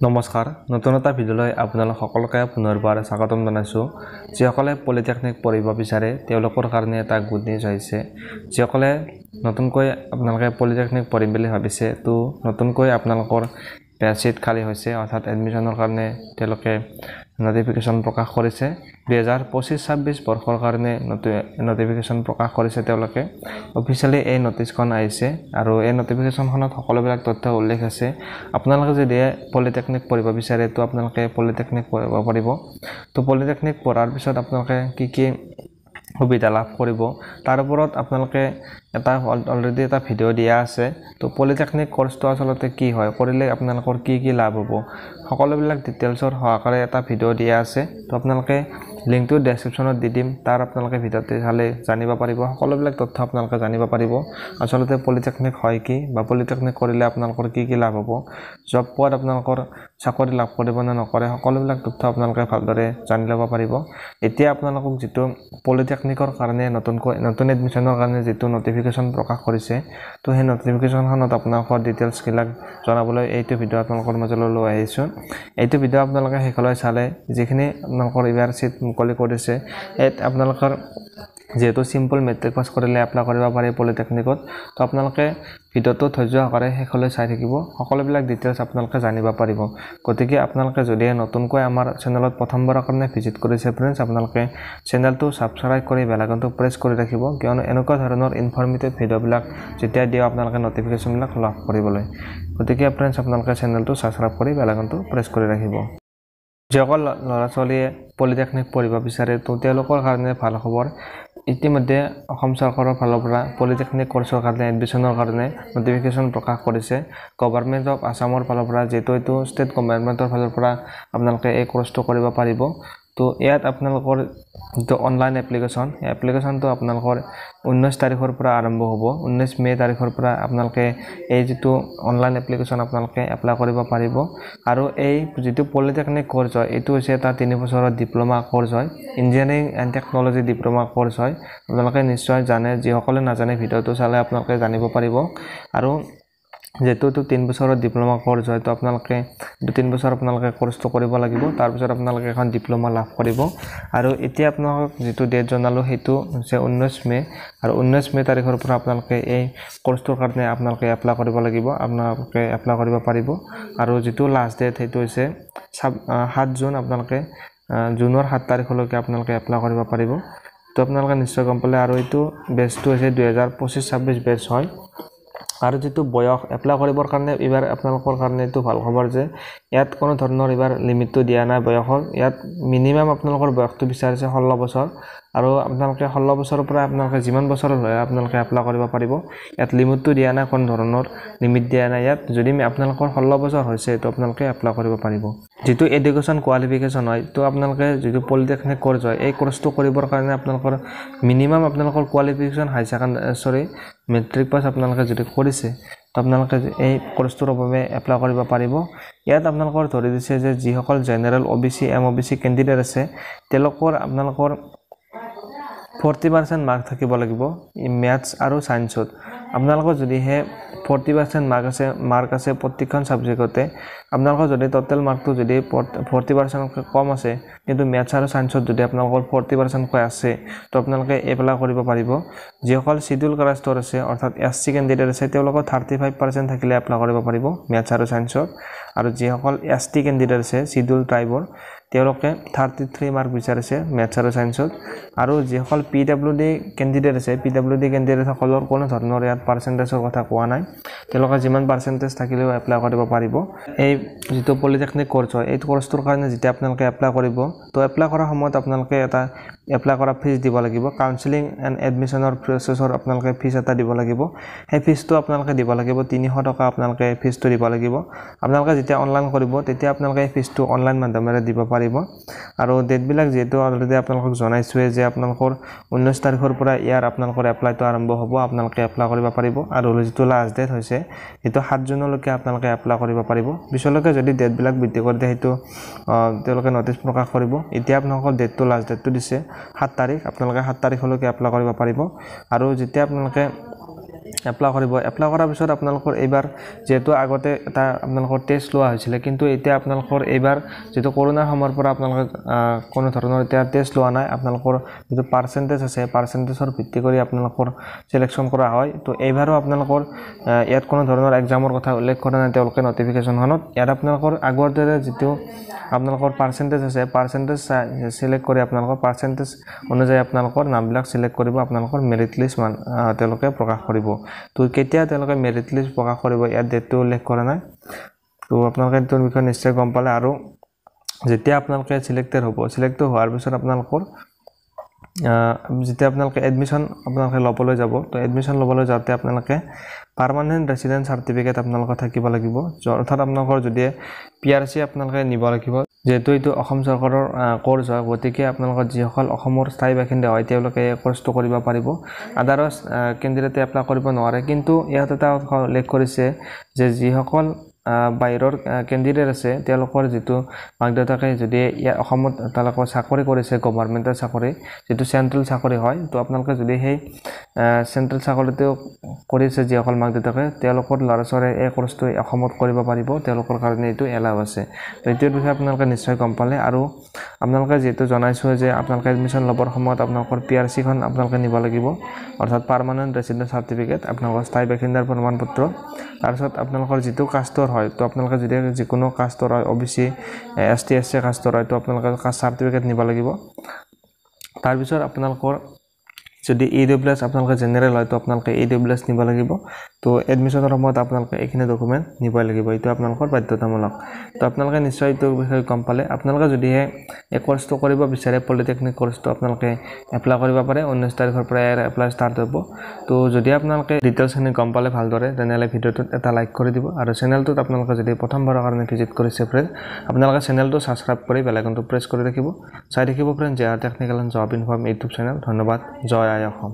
নমস্কাৰ নতুন এটা ভিডিঅ'লৈ আপোনালোক সকলোকে পুনৰবাৰ স্বাগতম জনাইছোঁ যিসকলে পলিটেকনিক পঢ়িব বিচাৰে তেওঁলোকৰ কাৰণে এটা গুড নিউজ আহিছে যিসকলে নতুনকৈ আপোনালোকে পলিটেকনিক পঢ়িম বুলি ভাবিছে তো নতুনকৈ আপোনালোকৰ সিট খালী হৈছে অৰ্থাৎ এডমিশ্যনৰ কাৰণে তেওঁলোকে নটিফিকেশ্যন প্ৰকাশ কৰিছে 2025-26 বৰ্ষৰ কাৰণে নটিফিকেশ্যন প্ৰকাশ কৰিছে তেওঁলোকে অফিচিয়েলি এই নটিছখন আহিছে আৰু এই নটিফিকেশ্যনখনত সকলোবিলাক তথ্য উল্লেখ আছে আপোনালোকে যদি পলিটেকনিক পঢ়িব বিচাৰে তো আপোনালোকে পলিটেকনিক পঢ়িব পাৰিব তো পলিটেকনিক পঢ়াৰ পিছত আপোনালোকে কি সুবিধা লাভ কৰিব তাৰ ওপৰত আপোনালোকে এটা অলৰেডি এটা ভিডিঅ' দিয়া আছে তো পলিটেকনিক কোৰ্সটো আসলতে কি হয় কৰিলে আপোনালোকৰ কি লাভ হ'ব সকলোবিলাক ডিটেইলছৰ সহকাৰে এটা ভিডিঅ' দিয়া আছে তো আপোনালোকে লিংকটো ডেসক্ৰিপচনত দি দিম তাৰ আপোনালোকে ভিডিঅ'তে চালে জানিব পাৰিব সকলোবিলাক তথ্য আপোনালোকে জানিব পাৰিব আসলতে পলিটেকনিক হয় কি বা পলিটেকনিক কৰিলে আপোনালোকৰ কি লাভ হ'ব জব পোৱাত আপোনালোকৰ চাকৰি লাভ কৰিব না নকৰে সকলোবিলাক তথ্য আপোনালোকে ভালদৰে জানি ল'ব পাৰিব এতিয়া আপোনালোকক যেটো পলিটেকনিকৰ কাৰণে নতুন এডমিশ্যনৰ কাৰণে যেটো নটিফিকেশ্যন প্ৰকাশ কৰিছে তো সেই নটিফিকেশ্যনখনত আপোনালোকৰ ডিটেইলছ বিলাক জনাবলৈ এইটো ভিডিঅ' আপোনালোকৰ মাজলৈ লৈ আহিছোঁ এইটো ভিডিঅ' আপোনালোকে শেষলৈ চালে যিখিনি আপোনালোকৰ ইবাৰ সিট মুকলি কৰিছে আপোনালোকৰ যেহেতু সিম্পল মেট্ৰিক পাছ কৰিলে এপ্লাই কৰিব পাৰে পলিটেকনিকত তো আপোনালোকে ভিডিঅ'টো ধৈৰ্য সহকাৰে শেষলৈ চাই থাকিব সকলোবিলাক ডিটেইলছ আপোনালোকে জানিব পাৰিব গতিকে আপোনালোকে যদি নতুনকৈ আমাৰ চেনেলত প্ৰথমবাৰৰ কাৰণে ভিজিট কৰিছে ফ্ৰেণ্ডছ আপোনালোকে চেনেলটো সাবস্ক্ৰাইব কৰি বেল আইকনটো প্ৰেছ কৰি ৰাখিব কিয়নো এনেকুৱা ধৰণৰ ইনফৰ্মেটিভ ভিডিঅ'বিলাক যেতিয়া দিও আপোনালোকে নটিফিকেশ্যনবিলাক লাভ কৰিবলৈ গতিকে ফ্ৰেণ্ডছ আপোনালোকে চেনেলটো সাবস্ক্ৰাইব কৰি বেল আইকনটো প্ৰেছ কৰি ৰাখিব যিসকল ল'ৰা ছোৱালীয়ে পলিটেকনিক পঢ়িব বিচাৰে তো তেওঁলোকৰ কাৰণে ভাল খবৰ ইতিমধ্যে অসম চৰকাৰৰ ফালৰ পৰা পলিটেকনিক কোৰ্সৰ কাৰণে এডমিশ্যনৰ কাৰণে নটিফিকেশ্যন প্ৰকাশ কৰিছে গভৰ্ণমেণ্ট অফ আসামৰ ফালৰ পৰা যেটো এইটো ষ্টেট গভৰ্ণমেণ্টৰ ফালৰ পৰা আপোনালোকে এই কোৰ্সটো কৰিব পাৰিব তো ইয়াত আপোনালোকৰ যেটো অনলাইন এপ্লিকেশ্যনটো আপোনালোকৰ 19 তাৰিখৰ পৰা আৰম্ভ হ'ব 19 মে তাৰিখৰ পৰা আপোনালোকে এই যেটো অনলাইন এপ্লিকেশ্যন আপোনালোকে এপ্লাই কৰিব পাৰিব আৰু এই যেটো পলিটেকনিক কোৰ্স হয় এটো হৈছে এটা 3 বছৰৰ ডিপ্লোমা কোৰ্স হয় engineering and technology diploma course হয় আপোনালোকে নিশ্চয় জানে যিসকলে নাজানে ভিডিঅ'টো চালে আপোনালোকে জানিব পাৰিব আৰু যেটো 3 বছৰৰ ডিপ্লোমা কোৰ্স হয় তো আপোনালোকে 3 বছৰ আপোনালোকে কোৰ্সটো কৰিব লাগিব তাৰ পিছত আপোনালোকে এখন ডিপ্লোমা লাভ কৰিব আৰু এতিয়া আপোনালোক যেটো ডেট জনালো হেতু হৈছে 19 মে আৰু 19 মে তাৰিখৰ পৰা আপোনালোকে এই কোৰ্সটোৰ কাৰণে আপোনালোকে এপ্লাই কৰিব লাগিব আপোনালোকে এপ্লাই কৰিব পাৰিব আৰু যেটো লাষ্ট ডেট হেতু হৈছে 7 জুন আপোনালোকে জুনৰ 7 তাৰিখলৈকে আপোনালোকে এপ্লাই কৰিব পাৰিব তো আপোনালোকে নিশ্চয় গম পালে আৰু এইটো বেচটো হৈছে 2025-26 বেচ হয় আৰু যেটো বয়স এপ্লাই কৰিবৰ কাৰণে এবাৰ আপোনালোকৰ কাৰণে এটো ভাল খবৰ যে ইয়াত কোনো ধৰণৰ এবাৰ লিমিটটো দিয়া নাই বয়সৰ ইয়াত মিনিমাম আপোনালোকৰ বয়সটো বিচাৰিছে 16 বছৰ আৰু আপোনালোকে 16 বছৰৰ পৰা আপোনালোকে যিমান বছৰ হয় আপোনালোকে এপ্লাই কৰিব পাৰিব ইয়াত লিমিটটো দিয়া নাই কোন ধৰণৰ লিমিট দিয়া নাই ইয়াত যদি আপোনালোকৰ 16 বছৰ হৈছে তো আপোনালোকে এপ্লাই কৰিব পাৰিব যেটো এডুকেশ্যন কোৱালিফিকেশ্যন হয় তো আপোনালোকে যেটো পলিটেকনিক কোৰ্স হয় এই কোৰ্সটো কৰিবৰ কাৰণে আপোনালোকৰ মিনিমাম আপোনালোকৰ কোৱালিফিকেশ্যন হাই সেকেন্ডাৰী মেট্ৰিক পাছ আপোনালোকে যদি কৰিছে তো আপোনালোকে এই কোৰ্সটোৰ বাবে এপ্লাই কৰিব পাৰিব ইয়াত আপোনালোকৰ ধৰি দিছে যে যিসকল জেনাৰেল OBC MOBC কেণ্ডিডেট আছে তেওঁলোকৰ আপোনালোকৰ 40% মাৰ্ক থাকিব লাগিব ম্যাথছ আৰু সায়েন্সত আপোনালোকৰ যদি হে 40% মাৰ্ক আছে প্ৰতিখন সাবজেক্টতে আপোনালোকৰ যদি টোটাল মাৰ্কটো যদি 40% কম আছে কিন্তু ম্যাথছ আৰু সায়েন্সত যদি আপোনালোকৰ 40% কৈ আছে তো আপোনালোকে এপ্লাই কৰিব পাৰিব যিসকল শিডিউল কাষ্টৰ আছে অৰ্থাৎ SC কেণ্ডিডেট আছে তেওঁলোকৰ 35% থাকিলে এপ্লাই কৰিব পাৰিব ম্যাথছ আৰু সায়েন্সত আৰু যিসকল ST কেণ্ডিডেট আছে শিডিউল ট্ৰাইবৰ তেওঁলোকে 33 মাৰ্ক বিচাৰিছে ম্যাথছ আৰু সায়েন্সত আৰু যিসকল PWD কেণ্ডিডেট আছে PWD কেণ্ডিডেট সকলৰ কোনো ধৰণৰ ইয়াত পাৰ্চেন্টেজৰ কথা কোৱা নাই তেওঁলোকে যিমান পাৰ্চেন্টেজ থাকিলেও এপ্লাই কৰিব পাৰিব এই যেটো পলিটেকনিক কোৰ্স হয় এই কোৰ্সটোৰ কাৰণে যেতিয়া আপোনালোকে এপ্লাই কৰিব তো এপ্লাই কৰাৰ সময়ত আপোনালোকে এটা এপ্লাই কৰা ফিজ দিব লাগিব কাউন্সেলিং এণ্ড এডমিশনৰ প্ৰসেছৰ আপোনালোকে ফিজ এটা দিব লাগিব এই ফিজটো আপোনালোকে দিব লাগিব 300 টকা আপোনালোকে ফিজটো দিব লাগিব আপোনালোকে যেতিয়া অনলাইন কৰিব তেতিয়া আপোনালোকে এই ফিজটো অনলাইন মাধ্যমেৰে দিব পাৰিব আৰু ডেট বিলাক যেটো অলৰেডি আপোনালোকক জনাইছোৱে যে আপোনালোকৰ 19 তাৰিখৰ পৰা ইয়াৰ আপোনালোকৰ এপ্লাইটো আৰম্ভ হ'ব আপোনালোকে এপ্লাই কৰিব পাৰিব আৰু যেটো লাষ্ট ডেট হৈছে এটো 7 জুনলৈকে আপোনালোকে এপ্লাই কৰিব পাৰিব বিশলৈকে যদি ডেট বিলাক বৃদ্ধি কৰি দিয়ে হেতু তেওঁলোকে নটিচ প্ৰকাশ কৰিব এতিয়া আপোনালোকৰ ডেটটো লাষ্ট ডেটটো দিছে 7 তাৰিখ আপোনালোকে 7 তাৰিখলৈকে এপ্লাই কৰিব পাৰিব আৰু যেতিয়া আপোনালোকে এপ্লাই কৰিব এপ্লাই কৰাৰ পিছত আপোনালোকৰ এইবাৰ যেহেতু আগতে এটা আপোনালোকৰ টেষ্ট লোৱা হৈছিলে কিন্তু এতিয়া আপোনালোকৰ এইবাৰ যেটো কৰোনাৰ সময়ৰ পৰা আপোনালোকে কোনো ধৰণৰ এতিয়া টেষ্ট লোৱা নাই আপোনালোকৰ যেটো পাৰ্চেন্টেজ আছে পাৰ্চেন্টেজৰ ভিত্তি কৰি আপোনালোকৰ সিলেকশন কৰা হয় তো এইবাৰো আপোনালোকৰ ইয়াত কোনো ধৰণৰ এক্সামৰ কথা উল্লেখ কৰা নাই তেওঁলোকে নটিফিকেশনখনত ইয়াত আপোনালোকৰ আগৰ দৰে যেটো আপোনালোকৰ পাৰ্চেন্টেজ আছে পাৰ্চেন্টেজ সিলেক্ট কৰি আপোনালোকৰ পাৰ্চেন্টেজ অনুযায়ী আপোনালোকৰ নামবিলাক সিলেক্ট কৰিব আপোনালোকৰ মেৰিট লিষ্ট তেওঁলোকে প্ৰকাশ কৰিব তো কেতিয়া তেওঁলোকে মেৰিট লিষ্ট প্ৰকাশ কৰিব ইয়াত ডেটটো উল্লেখ কৰা নাই তো আপোনালোকে এইটোৰ বিষয়ে নিশ্চয় গম পালে আৰু যেতিয়া আপোনালোকে সিলেক্টেড হ'ব সিলেক্ট হোৱাৰ পিছত আপোনালোকৰ যেতিয়া আপোনালোকে এডমিশন আপোনালোকে লবলৈ যাব তো এডমিশন লবলৈ যাওঁতে আপোনালোকে পাৰ্মানেন্ট ৰেসিডেন্স সাৰ্টিফিকেট আপোনালোকৰ থাকিব লাগিব অৰ্থাৎ আপোনালোকৰ যদি পিআৰসি আপোনালোকে নিব লাগিব যেহেতু এইটো অসম চৰকাৰৰ কোৰ্স হয় গতিকে আপোনালোকৰ যিসকল অসমৰ স্থায়ী বাসিন্দা হয় তেওঁলোকে এই কোৰ্সটো কৰিব পাৰিব আদাৰৱাইজ কেণ্ডিডেটে এপ্লাই কৰিব নোৱাৰে কিন্তু ইয়াত এটা উল্লেখ কৰিছে যে যিসকল বাহিৰৰ কেণ্ডিডেট আছে তেওঁলোকৰ যেটো মাগদেউতাকে যদি অসমত তেওঁলোকৰ চাকৰি কৰিছে গভৰ্ণমেণ্টৰ চাকৰি যেটো সেন্ট্ৰেল চাকৰি হয় তো আপোনালোকে যদি সেই সেন্ট্ৰেল চাকৰিটো কৰিছে যিসকল মাগদেউতাকে তেওঁলোকৰ লৰাছৰে এই কোৰ্সটো অসমত কৰিব পাৰিব তেওঁলোকৰ কাৰণে এইটো এলাউ আছে তো এইটোৰ বিষয়ে আপোনালোকে নিশ্চয় গম পালে আৰু আপোনালোকে যেটো জনাইছো যে আপোনালোকে এডমিশন লবৰ সময়ত আপোনালোকৰ পিআৰসি খন আপোনালোকে নিব লাগিব অৰ্থাৎ পাৰ্মানেন্ট ৰেসিডেন্স সাৰ্টিফিকেট আপোনালোকৰ স্থায়ী বাসিন্দাৰ প্ৰমাণপত্ৰ তাৰপিছত আপোনালোকৰ যেটো কাষ্টৰ হয় তো আপোনালোকে যদি যিকোনো কাষ্টৰ হয় ওবিসি এসটি এসসি কাষ্টৰ হয় তো আপোনালোকে কাষ্ট সাৰ্টিফিকেট নিব লাগিব তাৰপিছত আপোনালোকৰ যদি ইডব্লিউএছ আপোনালোকে জেনাৰেল হয় তো আপোনালোকে ইডব্লিউএছ নিব লাগিব তো এডমিশনৰ সময়ত আপোনালোকে এইখিনি ডকুমেন্ট নিব লাগিব এইটো আপোনালোকৰ বাধ্যতামূলক তো আপোনালোকে নিশ্চয় এইটো বিষয়ে গম পালে আপোনালোকে যদি এই কোৰ্সটো কৰিব বিচাৰে পলিটেকনিক কোৰ্সটো আপোনালোকে এপ্লাই কৰিব পাৰে 19 তাৰিখৰ পৰা এপ্লাই ষ্টাৰ্ট হ'ব তো যদি আপোনালোকে ডিটেইলছখিনি গম পালে ভালদৰে তেনেহলে ভিডিওটোত এটা লাইক কৰি দিব আৰু চেনেলটোত আপোনালোকে যদি প্ৰথমবাৰৰ কাৰণে ভিজিট কৰিছে ফ্ৰেন্ড আপোনালোকে চেনেলটো সাবস্ক্ৰাইব কৰি বেল আইকনটো প্ৰেছ কৰি ৰাখিব চাই থাকিব friend J R technical and job inform YouTube channel ধন্যবাদ জয় আই অসম।